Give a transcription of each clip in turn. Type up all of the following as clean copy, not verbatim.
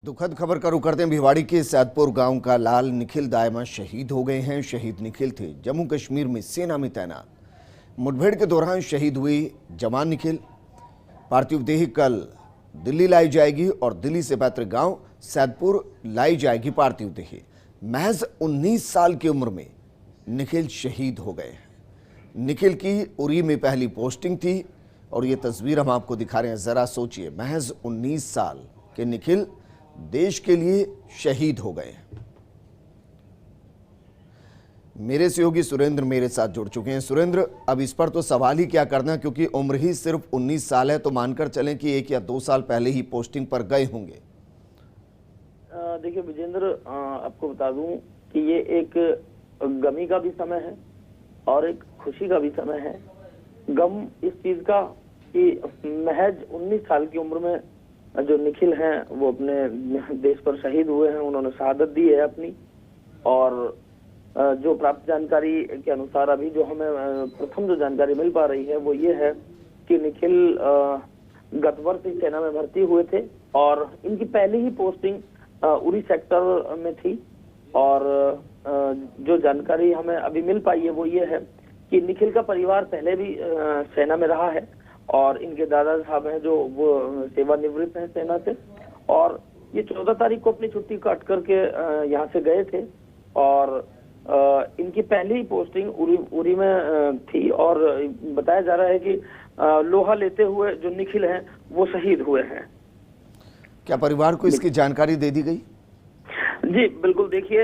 दुखद खबर का रुख करते हैं। भिवाड़ी के सैदपुर गांव का लाल निखिल दायमा शहीद हो गए हैं। शहीद निखिल थे जम्मू कश्मीर में सेना में तैनात। मुठभेड़ के दौरान शहीद हुए जवान निखिल पार्थिव देह कल दिल्ली लाई जाएगी और दिल्ली से पैतृक गांव सैदपुर लाई जाएगी पार्थिव देह। महज 19 साल की उम्र में निखिल शहीद हो गए हैं। निखिल की उरी में पहली पोस्टिंग थी और ये तस्वीर हम आपको दिखा रहे हैं। जरा सोचिए, महज 19 साल के निखिल देश के लिए शहीद हो गए। मेरे सहयोगी सुरेंद्र मेरे साथ जुड़ चुके हैं। सुरेंद्र, अब इस पर तो सवाल ही क्या करना, क्योंकि उम्र ही सिर्फ 19 साल है, तो मानकर चलें कि 1 या 2 साल पहले ही पोस्टिंग पर गए होंगे। देखिए विजेंद्र, आपको बता दूं कि ये एक गमी का भी समय है और एक खुशी का भी समय है। गम इस चीज का कि महज 19 साल की उम्र में जो निखिल हैं वो अपने देश पर शहीद हुए हैं। उन्होंने शहादत दी है अपनी, और जो प्राप्त जानकारी के अनुसार अभी जो हमें प्रथम जो जानकारी मिल पा रही है वो ये है कि निखिल गत वर्ष ही सेना में भर्ती हुए थे और इनकी पहली ही पोस्टिंग उरी सेक्टर में थी। और जो जानकारी हमें अभी मिल पाई है वो ये है कि निखिल का परिवार पहले भी सेना में रहा है और इनके दादा साहब हैं जो वो सेवानिवृत्त हैं सेना से, और ये 14 तारीख को अपनी छुट्टी काट करके यहाँ से गए थे और इनकी पहली पोस्टिंग उरी में थी। और बताया जा रहा है कि लोहा लेते हुए जो निखिल हैं वो शहीद हुए हैं। क्या परिवार को इसकी जानकारी दे दी गई? जी बिल्कुल। देखिए,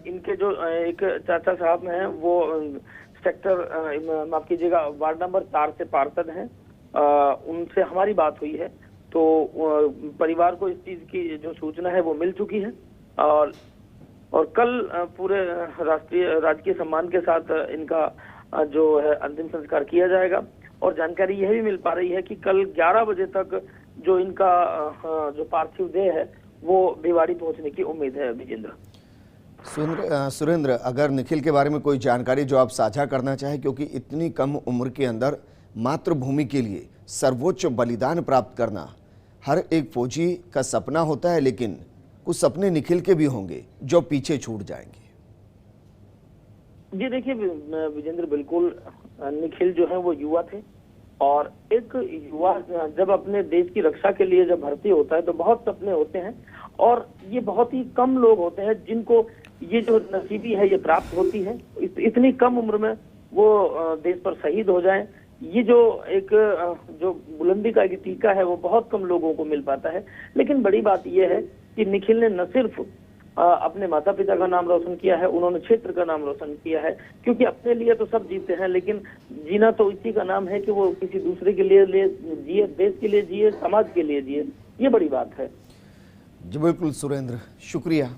इनके जो एक चाचा साहब हैं वो सेक्टर माफ कीजिएगा वार्ड नंबर 4 से पार्षद हैं। उनसे हमारी बात हुई है तो परिवार को इस चीज की जो सूचना है वो मिल चुकी है और कल पूरे राजकीय सम्मान के साथ इनका जो है अंतिम संस्कार किया जाएगा। और जानकारी यह भी मिल पा रही है कि कल 11 बजे तक जो इनका जो पार्थिव देह है वो भिवाड़ी पहुंचने की उम्मीद है। विजेंद्र, सुरेंद्र, अगर निखिल के बारे में कोई जानकारी जो आप साझा करना चाहें, क्योंकि इतनी कम उम्र के अंदर मातृभूमि के लिए सर्वोच्च बलिदान प्राप्त करना हर एक फौजी का सपना होता है, लेकिन कुछ सपने निखिल के भी होंगे जो पीछे छूट जाएंगे। जी देखिए विजेंद्र, बिल्कुल निखिल जो है वो युवा थे और एक युवा जब अपने देश की रक्षा के लिए जब भर्ती होता है तो बहुत सपने होते हैं और ये बहुत ही कम लोग होते हैं जिनको ये जो नसीबी है ये प्राप्त होती है। इतनी कम उम्र में वो देश पर शहीद हो जाएं, ये जो एक जो बुलंदी का एक टीका है वो बहुत कम लोगों को मिल पाता है। लेकिन बड़ी बात यह है कि निखिल ने न सिर्फ अपने माता पिता का नाम रोशन किया है, उन्होंने क्षेत्र का नाम रोशन किया है, क्योंकि अपने लिए तो सब जीते हैं लेकिन जीना तो इसी का नाम है कि वो किसी दूसरे के लिए जिए, देश के लिए जिए, समाज के लिए जिए। ये बड़ी बात है। जी बिल्कुल सुरेंद्र, शुक्रिया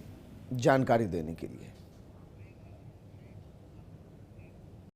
जानकारी देने के लिए।